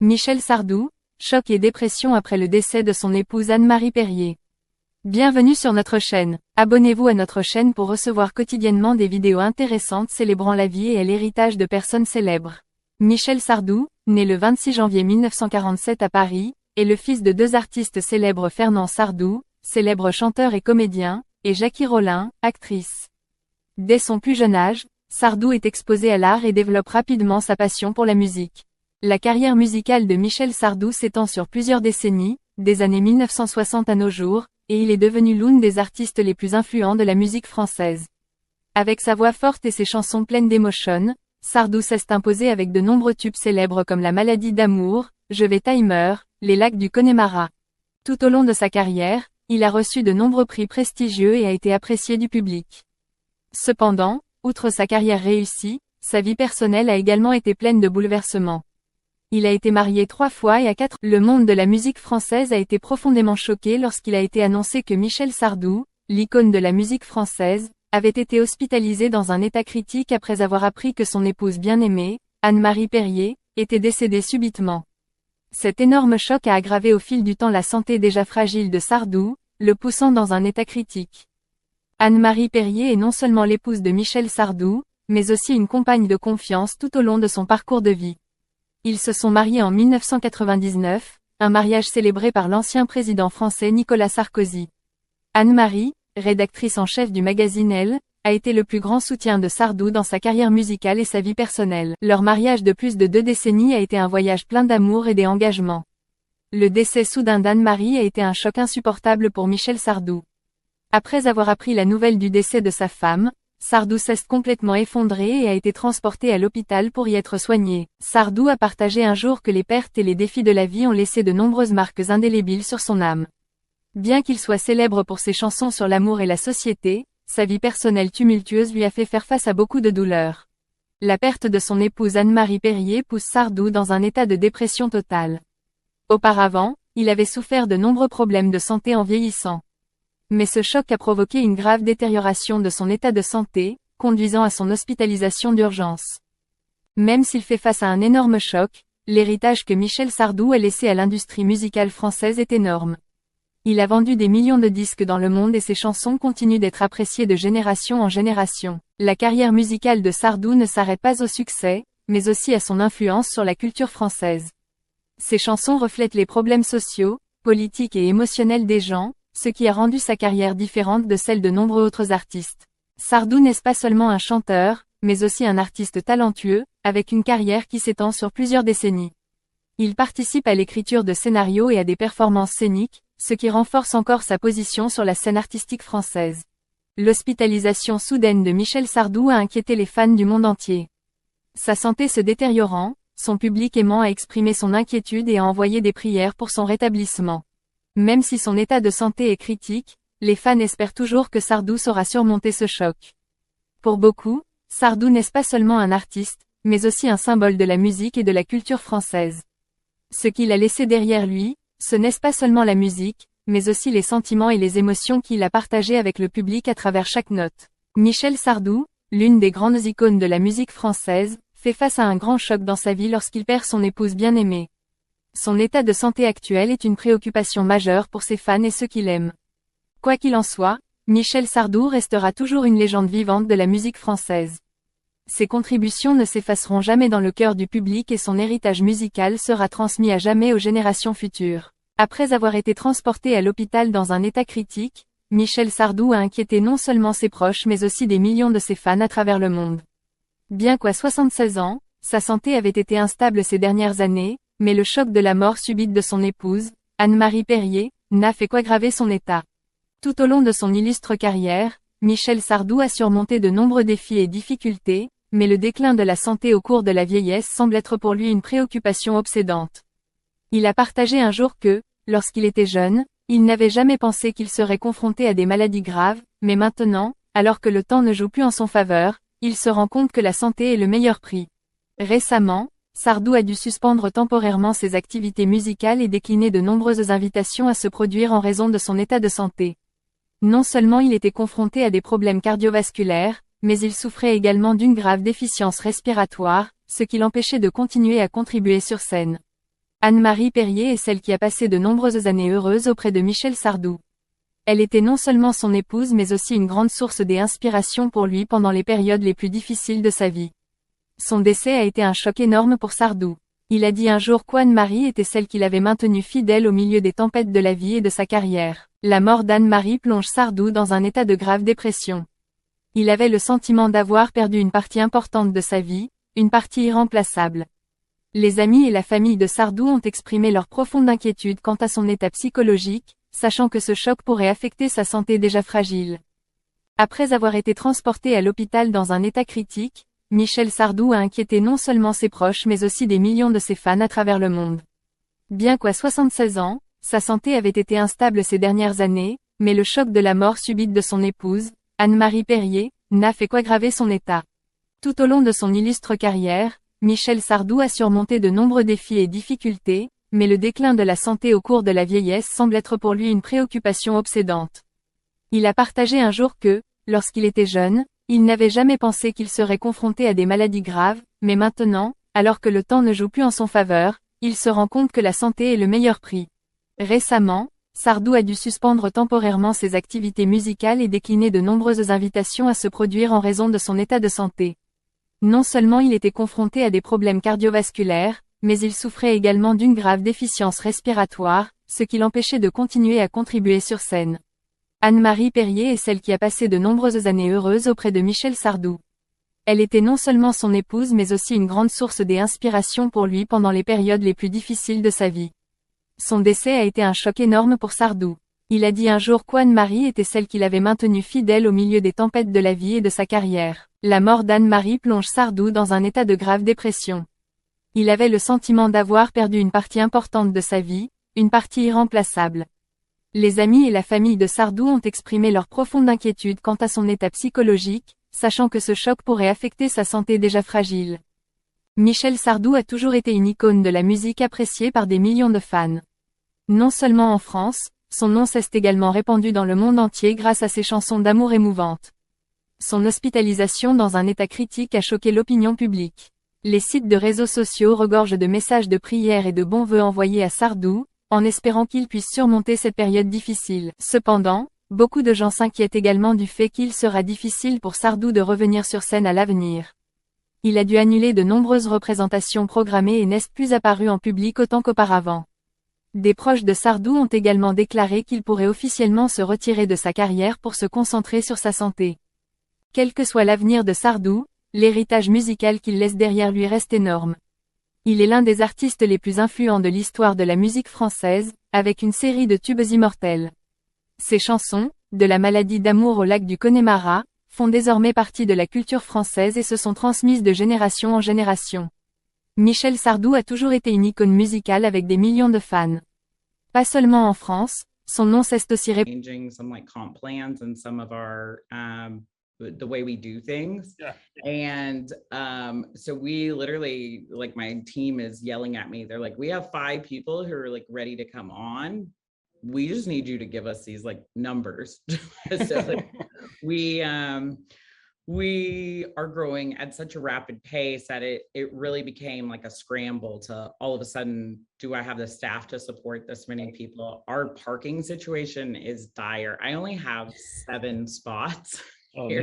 Michel Sardou, choc et dépression après le décès de son épouse Anne-Marie Perrier. Bienvenue sur notre chaîne. Abonnez-vous à notre chaîne pour recevoir quotidiennement des vidéos intéressantes célébrant la vie et l'héritage de personnes célèbres. Michel Sardou, né le 26 janvier 1947 à Paris, est le fils de deux artistes célèbres, Fernand Sardou, célèbre chanteur et comédien, et Jackie Rollin, actrice. Dès son plus jeune âge, Sardou est exposé à l'art et développe rapidement sa passion pour la musique. La carrière musicale de Michel Sardou s'étend sur plusieurs décennies, des années 1960 à nos jours, et il est devenu l'un des artistes les plus influents de la musique française. Avec sa voix forte et ses chansons pleines d'émotion, Sardou s'est imposé avec de nombreux tubes célèbres comme La maladie d'amour, Je vais Timer, Les lacs du Connemara. Tout au long de sa carrière, il a reçu de nombreux prix prestigieux et a été apprécié du public. Cependant, outre sa carrière réussie, sa vie personnelle a également été pleine de bouleversements. Il a été marié 3 fois et à 4. Le monde de la musique française a été profondément choqué lorsqu'il a été annoncé que Michel Sardou, l'icône de la musique française, avait été hospitalisé dans un état critique après avoir appris que son épouse bien-aimée, Anne-Marie Perrier, était décédée subitement. Cet énorme choc a aggravé au fil du temps la santé déjà fragile de Sardou, le poussant dans un état critique. Anne-Marie Perrier est non seulement l'épouse de Michel Sardou, mais aussi une compagne de confiance tout au long de son parcours de vie. Ils se sont mariés en 1999, un mariage célébré par l'ancien président français Nicolas Sarkozy. Anne-Marie, rédactrice en chef du magazine Elle, a été le plus grand soutien de Sardou dans sa carrière musicale et sa vie personnelle. Leur mariage de plus de 2 décennies a été un voyage plein d'amour et d'engagement. Le décès soudain d'Anne-Marie a été un choc insupportable pour Michel Sardou. Après avoir appris la nouvelle du décès de sa femme, Sardou s'est complètement effondré et a été transporté à l'hôpital pour y être soigné. Sardou a partagé un jour que les pertes et les défis de la vie ont laissé de nombreuses marques indélébiles sur son âme. Bien qu'il soit célèbre pour ses chansons sur l'amour et la société, sa vie personnelle tumultueuse lui a fait faire face à beaucoup de douleurs. La perte de son épouse Anne-Marie Perrier pousse Sardou dans un état de dépression totale. Auparavant, il avait souffert de nombreux problèmes de santé en vieillissant. Mais ce choc a provoqué une grave détérioration de son état de santé, conduisant à son hospitalisation d'urgence. Même s'il fait face à un énorme choc, l'héritage que Michel Sardou a laissé à l'industrie musicale française est énorme. Il a vendu des millions de disques dans le monde et ses chansons continuent d'être appréciées de génération en génération. La carrière musicale de Sardou ne s'arrête pas au succès, mais aussi à son influence sur la culture française. Ses chansons reflètent les problèmes sociaux, politiques et émotionnels des gens, ce qui a rendu sa carrière différente de celle de nombreux autres artistes. Sardou n'est pas seulement un chanteur, mais aussi un artiste talentueux, avec une carrière qui s'étend sur plusieurs décennies. Il participe à l'écriture de scénarios et à des performances scéniques, ce qui renforce encore sa position sur la scène artistique française. L'hospitalisation soudaine de Michel Sardou a inquiété les fans du monde entier. Sa santé se détériorant, son public aimant a exprimé son inquiétude et a envoyé des prières pour son rétablissement. Même si son état de santé est critique, les fans espèrent toujours que Sardou saura surmonter ce choc. Pour beaucoup, Sardou n'est pas seulement un artiste, mais aussi un symbole de la musique et de la culture française. Ce qu'il a laissé derrière lui, ce n'est pas seulement la musique, mais aussi les sentiments et les émotions qu'il a partagés avec le public à travers chaque note. Michel Sardou, l'une des grandes icônes de la musique française, fait face à un grand choc dans sa vie lorsqu'il perd son épouse bien-aimée. Son état de santé actuel est une préoccupation majeure pour ses fans et ceux qui l'aiment. Quoi qu'il en soit, Michel Sardou restera toujours une légende vivante de la musique française. Ses contributions ne s'effaceront jamais dans le cœur du public et son héritage musical sera transmis à jamais aux générations futures. Après avoir été transporté à l'hôpital dans un état critique, Michel Sardou a inquiété non seulement ses proches mais aussi des millions de ses fans à travers le monde. Bien qu'à 76 ans, sa santé avait été instable ces dernières années, mais le choc de la mort subite de son épouse, Anne-Marie Perrier, n'a fait qu'aggraver son état. Tout au long de son illustre carrière, Michel Sardou a surmonté de nombreux défis et difficultés, mais le déclin de la santé au cours de la vieillesse semble être pour lui une préoccupation obsédante. Il a partagé un jour que, lorsqu'il était jeune, il n'avait jamais pensé qu'il serait confronté à des maladies graves, mais maintenant, alors que le temps ne joue plus en son faveur, il se rend compte que la santé est le meilleur prix. Récemment, Sardou a dû suspendre temporairement ses activités musicales et décliner de nombreuses invitations à se produire en raison de son état de santé. Non seulement il était confronté à des problèmes cardiovasculaires, mais il souffrait également d'une grave déficience respiratoire, ce qui l'empêchait de continuer à contribuer sur scène. Anne-Marie Perrier est celle qui a passé de nombreuses années heureuses auprès de Michel Sardou. Elle était non seulement son épouse mais aussi une grande source d'inspiration pour lui pendant les périodes les plus difficiles de sa vie. Son décès a été un choc énorme pour Sardou. Il a dit un jour qu'Anne-Marie était celle qu'il avait maintenue fidèle au milieu des tempêtes de la vie et de sa carrière. La mort d'Anne-Marie plonge Sardou dans un état de grave dépression. Il avait le sentiment d'avoir perdu une partie importante de sa vie, une partie irremplaçable. Les amis et la famille de Sardou ont exprimé leur profonde inquiétude quant à son état psychologique, sachant que ce choc pourrait affecter sa santé déjà fragile. Après avoir été transporté à l'hôpital dans un état critique, Michel Sardou a inquiété non seulement ses proches mais aussi des millions de ses fans à travers le monde. Bien qu'à 76 ans, sa santé avait été instable ces dernières années, mais le choc de la mort subite de son épouse, Anne-Marie Perrier, n'a fait qu'aggraver son état. Tout au long de son illustre carrière, Michel Sardou a surmonté de nombreux défis et difficultés, mais le déclin de la santé au cours de la vieillesse semble être pour lui une préoccupation obsédante. Il a partagé un jour que, lorsqu'il était jeune, il n'avait jamais pensé qu'il serait confronté à des maladies graves, mais maintenant, alors que le temps ne joue plus en son faveur, il se rend compte que la santé est le meilleur prix. Récemment, Sardou a dû suspendre temporairement ses activités musicales et décliner de nombreuses invitations à se produire en raison de son état de santé. Non seulement il était confronté à des problèmes cardiovasculaires, mais il souffrait également d'une grave déficience respiratoire, ce qui l'empêchait de continuer à contribuer sur scène. Anne-Marie Perrier est celle qui a passé de nombreuses années heureuses auprès de Michel Sardou. Elle était non seulement son épouse mais aussi une grande source d'inspiration pour lui pendant les périodes les plus difficiles de sa vie. Son décès a été un choc énorme pour Sardou. Il a dit un jour qu'Anne-Marie était celle qu'il avait maintenue fidèle au milieu des tempêtes de la vie et de sa carrière. La mort d'Anne-Marie plonge Sardou dans un état de grave dépression. Il avait le sentiment d'avoir perdu une partie importante de sa vie, une partie irremplaçable. Les amis et la famille de Sardou ont exprimé leur profonde inquiétude quant à son état psychologique, sachant que ce choc pourrait affecter sa santé déjà fragile. Michel Sardou a toujours été une icône de la musique appréciée par des millions de fans. Non seulement en France, son nom s'est également répandu dans le monde entier grâce à ses chansons d'amour émouvantes. Son hospitalisation dans un état critique a choqué l'opinion publique. Les sites de réseaux sociaux regorgent de messages de prière et de bons vœux envoyés à Sardou, en espérant qu'il puisse surmonter cette période difficile. Cependant, beaucoup de gens s'inquiètent également du fait qu'il sera difficile pour Sardou de revenir sur scène à l'avenir. Il a dû annuler de nombreuses représentations programmées et n'est plus apparu en public autant qu'auparavant. Des proches de Sardou ont également déclaré qu'il pourrait officiellement se retirer de sa carrière pour se concentrer sur sa santé. Quel que soit l'avenir de Sardou, l'héritage musical qu'il laisse derrière lui reste énorme. Il est l'un des artistes les plus influents de l'histoire de la musique française, avec une série de tubes immortels. Ses chansons, de la maladie d'amour au lac du Connemara, font désormais partie de la culture française et se sont transmises de génération en génération. Michel Sardou a toujours été une icône musicale avec des millions de fans. Pas seulement en France, son nom s'est aussi répandu. The way we do things. Yeah. And so we literally, like, my team is yelling at me. They're like, we have 5 people who are like ready to come on. We just need you to give us these like numbers. So like, we are growing at such a rapid pace that it really became like a scramble to all of a sudden, do I have the staff to support this many people? Our parking situation is dire. I only have 7 spots. Oh, here.